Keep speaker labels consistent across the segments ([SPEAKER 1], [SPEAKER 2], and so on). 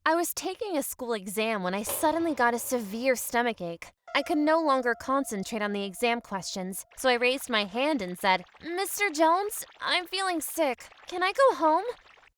[SPEAKER 1] I was taking a school exam when I suddenly got a severe stomachache. I could no longer concentrate on the exam questions, so I raised my hand and said, "Mr. Jones, I'm feeling sick. Can I go home?"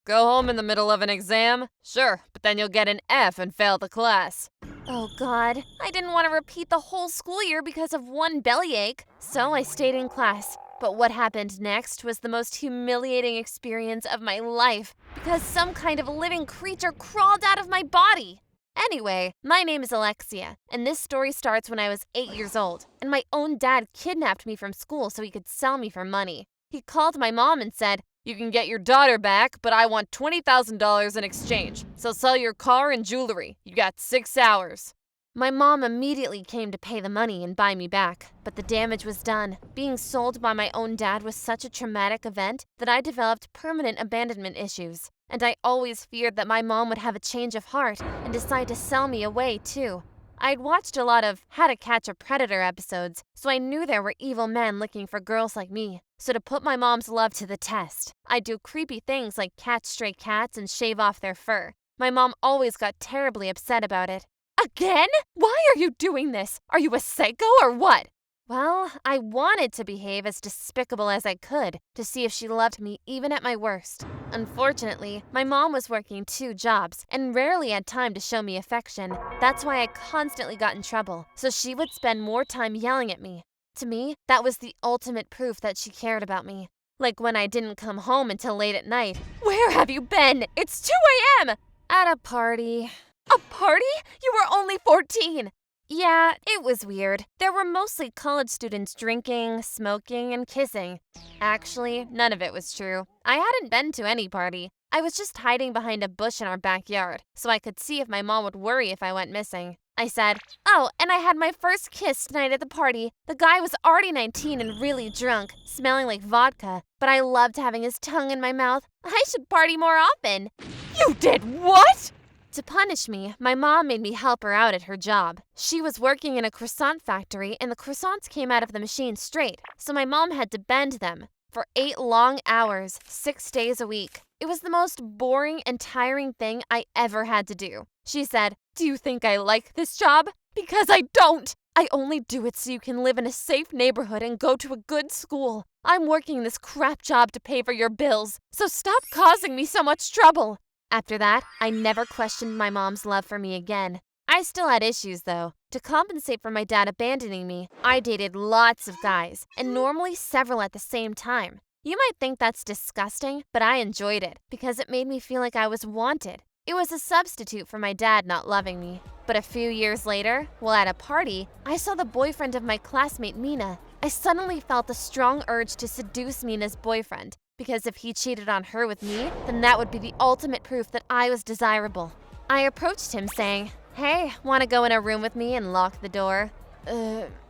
[SPEAKER 2] Go home in the middle of an exam? Sure, but then you'll get an F and fail the class.
[SPEAKER 1] Oh God, I didn't want to repeat the whole school year because of one bellyache, so I stayed in class. But what happened next was the most humiliating experience of my life because some kind of living creature crawled out of my body. Anyway, my name is Alexia, and this story starts when I was 8 years old, and my own dad kidnapped me from school so he could sell me for money. He called my mom and said,
[SPEAKER 2] You can get your daughter back, but I want $20,000 in exchange. So sell your car and jewelry. You got 6 hours.
[SPEAKER 1] My mom immediately came to pay the money and buy me back, but the damage was done. Being sold by my own dad was such a traumatic event that I developed permanent abandonment issues, and I always feared that my mom would have a change of heart and decide to sell me away too. I'd watched a lot of How to Catch a Predator episodes, so I knew there were evil men looking for girls like me. So to put my mom's love to the test, I'd do creepy things like catch stray cats and shave off their fur. My mom always got terribly upset about it. "Again? Why are you doing this? Are you a psycho or what?" Well, I wanted to behave as despicable as I could to see if she loved me even at my worst. Unfortunately, my mom was working 2 jobs and rarely had time to show me affection. That's why I constantly got in trouble, so she would spend more time yelling at me. To me, that was the ultimate proof that she cared about me. Like when I didn't come home until late at night. "Where have you been? It's 2 a.m. At a party." "A party? You were only 14. Yeah, it was weird. There were mostly college students drinking, smoking, and kissing. Actually, none of it was true. I hadn't been to any party. I was just hiding behind a bush in our backyard, so I could see if my mom would worry if I went missing. I said, "Oh, and I had my first kiss tonight at the party. The guy was already 19 and really drunk, smelling like vodka, but I loved having his tongue in my mouth. I should party more often." "You did what?" To punish me, my mom made me help her out at her job. She was working in a croissant factory and the croissants came out of the machine straight, so my mom had to bend them for 8 long hours, 6 days a week. It was the most boring and tiring thing I ever had to do. She said, "Do you think I like this job? Because I don't! I only do it so you can live in a safe neighborhood and go to a good school. I'm working this crap job to pay for your bills, so stop causing me so much trouble." After that, I never questioned my mom's love for me again. I still had issues, though. To compensate for my dad abandoning me, I dated lots of guys, and normally several at the same time. You might think that's disgusting, but I enjoyed it because it made me feel like I was wanted. It was a substitute for my dad not loving me. But a few years later, while at a party, I saw the boyfriend of my classmate Mina. I suddenly felt a strong urge to seduce Mina's boyfriend, because if he cheated on her with me, then that would be the ultimate proof that I was desirable. I approached him saying, "Hey, want to go in a room with me and lock the door?"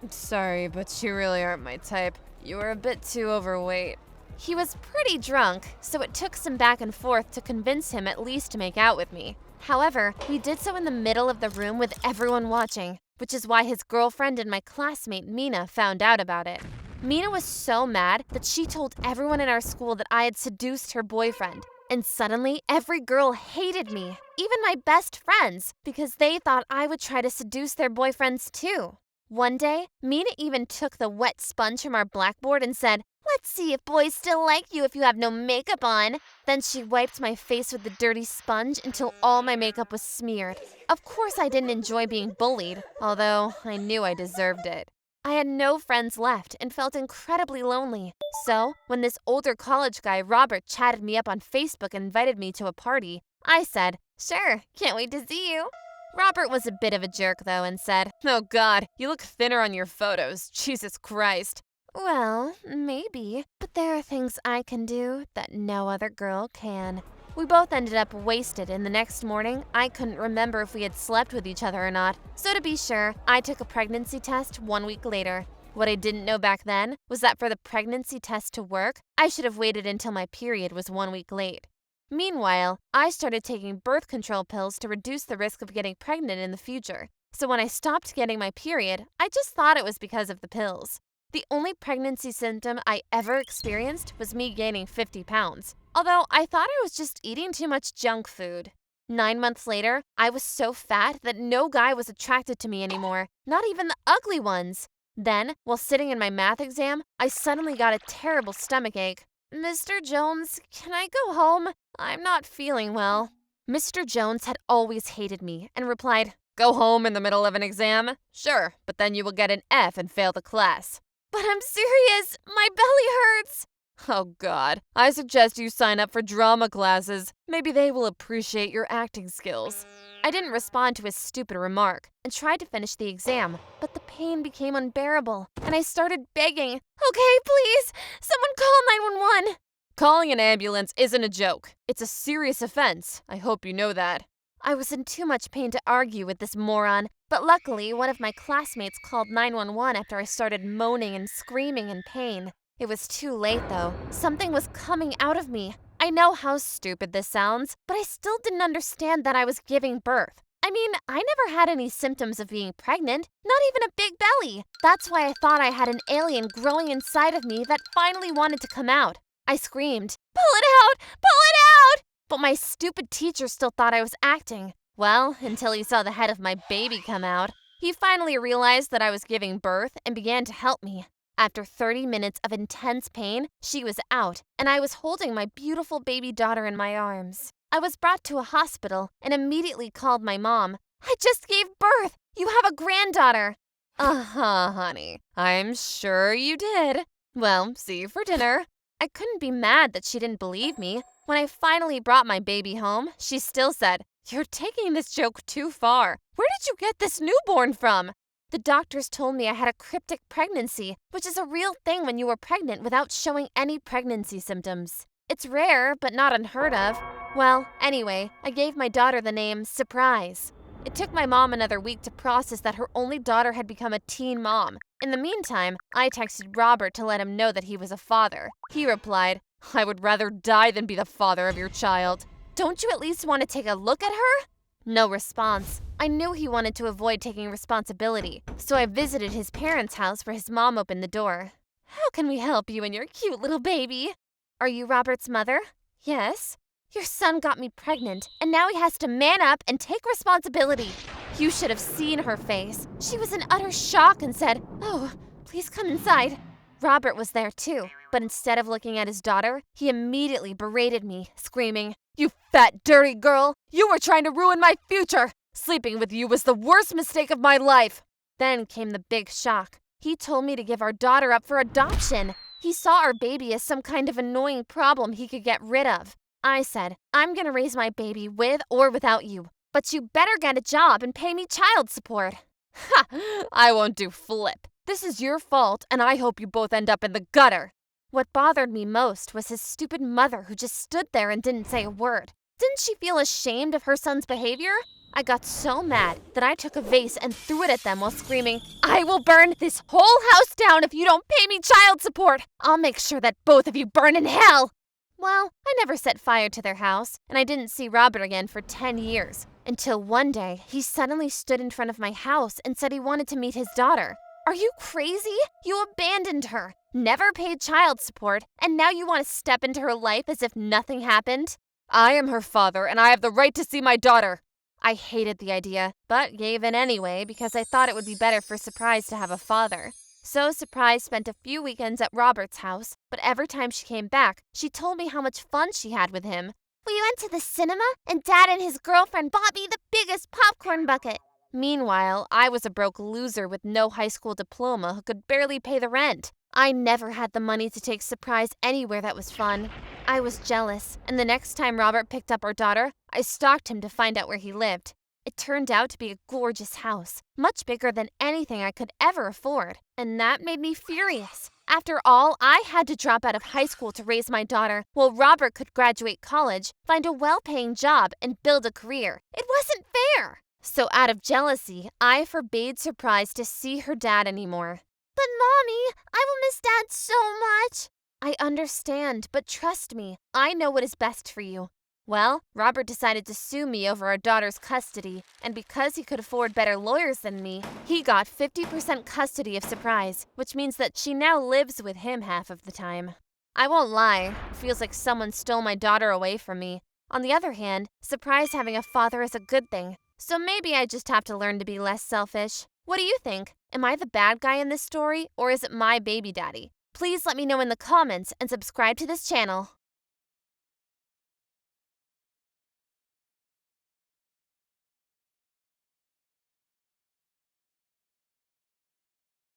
[SPEAKER 2] Sorry, but you really aren't my type. You were a bit too overweight.
[SPEAKER 1] He was pretty drunk, so it took some back and forth to convince him at least to make out with me. However, he did so in the middle of the room with everyone watching, which is why his girlfriend and my classmate Mina found out about it. Mina was so mad that she told everyone in our school that I had seduced her boyfriend. And suddenly, every girl hated me, even my best friends, because they thought I would try to seduce their boyfriends too. One day, Mina even took the wet sponge from our blackboard and said, "Let's see if boys still like you if you have no makeup on." Then she wiped my face with the dirty sponge until all my makeup was smeared. Of course, I didn't enjoy being bullied, although I knew I deserved it. I had no friends left and felt incredibly lonely. So, when this older college guy, Robert, chatted me up on Facebook and invited me to a party, I said, "Sure, can't wait to see you." Robert was a bit of a jerk, though, and said,
[SPEAKER 2] Oh God, you look thinner on your photos. Jesus Christ.
[SPEAKER 1] "Well, maybe, but there are things I can do that no other girl can." We both ended up wasted, and the next morning, I couldn't remember if we had slept with each other or not. So to be sure, I took a pregnancy test 1 week later. What I didn't know back then was that for the pregnancy test to work, I should have waited until my period was 1 week late. Meanwhile, I started taking birth control pills to reduce the risk of getting pregnant in the future. So when I stopped getting my period, I just thought it was because of the pills. The only pregnancy symptom I ever experienced was me gaining 50 pounds, although I thought I was just eating too much junk food. 9 months later, I was so fat that no guy was attracted to me anymore, not even the ugly ones. Then, while sitting in my math exam, I suddenly got a terrible stomachache. Mr. Jones, can I go home? I'm not feeling well. Mr. Jones had always hated me and replied,
[SPEAKER 2] Go home in the middle of an exam? Sure, but then you will get an F and fail the class.
[SPEAKER 1] But I'm serious, my belly hurts.
[SPEAKER 2] Oh God, I suggest you sign up for drama classes. Maybe they will appreciate your acting skills.
[SPEAKER 1] I didn't respond to his stupid remark and tried to finish the exam, but the pain became unbearable, and I started begging, Okay, please, someone call 911.
[SPEAKER 2] Calling an ambulance isn't a joke. It's a serious offense. I hope you know that.
[SPEAKER 1] I was in too much pain to argue with this moron, but luckily one of my classmates called 911 after I started moaning and screaming in pain. It was too late though. Something was coming out of me. I know how stupid this sounds, but I still didn't understand that I was giving birth. I mean, I never had any symptoms of being pregnant, not even a big belly. That's why I thought I had an alien growing inside of me that finally wanted to come out. I screamed, Pull it out! Pull it out! But my stupid teacher still thought I was acting. Well, until he saw the head of my baby come out. He finally realized that I was giving birth and began to help me. After 30 minutes of intense pain, she was out, and I was holding my beautiful baby daughter in my arms. I was brought to a hospital and immediately called my mom. I just gave birth! You have a granddaughter!
[SPEAKER 2] Uh-huh, honey. I'm sure you did. Well, see you for dinner.
[SPEAKER 1] I couldn't be mad that she didn't believe me. When I finally brought my baby home, she still said,
[SPEAKER 2] You're taking this joke too far. Where did you get this newborn from?
[SPEAKER 1] The doctors told me I had a cryptic pregnancy, which is a real thing when you are pregnant without showing any pregnancy symptoms. It's rare, but not unheard of. Well, anyway, I gave my daughter the name Surprise. It took my mom another week to process that her only daughter had become a teen mom. In the meantime, I texted Robert to let him know that he was a father. He replied,
[SPEAKER 2] I would rather die than be the father of your child.
[SPEAKER 1] Don't you at least want to take a look at her? No response. I knew he wanted to avoid taking responsibility, so I visited his parents' house where his mom opened the door. How can we help you and your cute little baby? Are you Robert's mother? Yes. Your son got me pregnant, and now he has to man up and take responsibility. You should have seen her face. She was in utter shock and said, Oh, please come inside. Robert was there too, but instead of looking at his daughter, he immediately berated me, screaming,
[SPEAKER 2] You fat, dirty girl! You were trying to ruin my future! Sleeping with you was the worst mistake of my life!
[SPEAKER 1] Then came the big shock. He told me to give our daughter up for adoption. He saw our baby as some kind of annoying problem he could get rid of. I said, I'm gonna raise my baby with or without you, but you better get a job and pay me child support.
[SPEAKER 2] Ha! I won't do flip. This is your fault, and I hope you both end up in the gutter.
[SPEAKER 1] What bothered me most was his stupid mother who just stood there and didn't say a word. Didn't she feel ashamed of her son's behavior? I got so mad that I took a vase and threw it at them while screaming, I will burn this whole house down if you don't pay me child support. I'll make sure that both of you burn in hell. Well, I never set fire to their house, and I didn't see Robert again for 10 years. Until one day, he suddenly stood in front of my house and said he wanted to meet his daughter. Are you crazy? You abandoned her, never paid child support, and now you want to step into her life as if nothing happened?
[SPEAKER 2] I am her father, and I have the right to see my daughter.
[SPEAKER 1] I hated the idea, but gave in anyway because I thought it would be better for Surprise to have a father. So Surprise spent a few weekends at Robert's house, but every time she came back, she told me how much fun she had with him. We went to the cinema, and Dad and his girlfriend bought me the biggest popcorn bucket. Meanwhile, I was a broke loser with no high school diploma who could barely pay the rent. I never had the money to take Surprise anywhere that was fun. I was jealous, and the next time Robert picked up our daughter, I stalked him to find out where he lived. It turned out to be a gorgeous house, much bigger than anything I could ever afford, and that made me furious. After all, I had to drop out of high school to raise my daughter, while Robert could graduate college, find a well-paying job, and build a career. It wasn't fair! So out of jealousy, I forbade Surprise to see her dad anymore. But Mommy, I will miss Dad so much. I understand, but trust me, I know what is best for you. Well, Robert decided to sue me over our daughter's custody, and because he could afford better lawyers than me, he got 50% custody of Surprise, which means that she now lives with him half of the time. I won't lie, it feels like someone stole my daughter away from me. On the other hand, surprise having a father is a good thing. So maybe I just have to learn to be less selfish. What do you think? Am I the bad guy in this story, or is it my baby daddy? Please let me know in the comments and subscribe to this channel.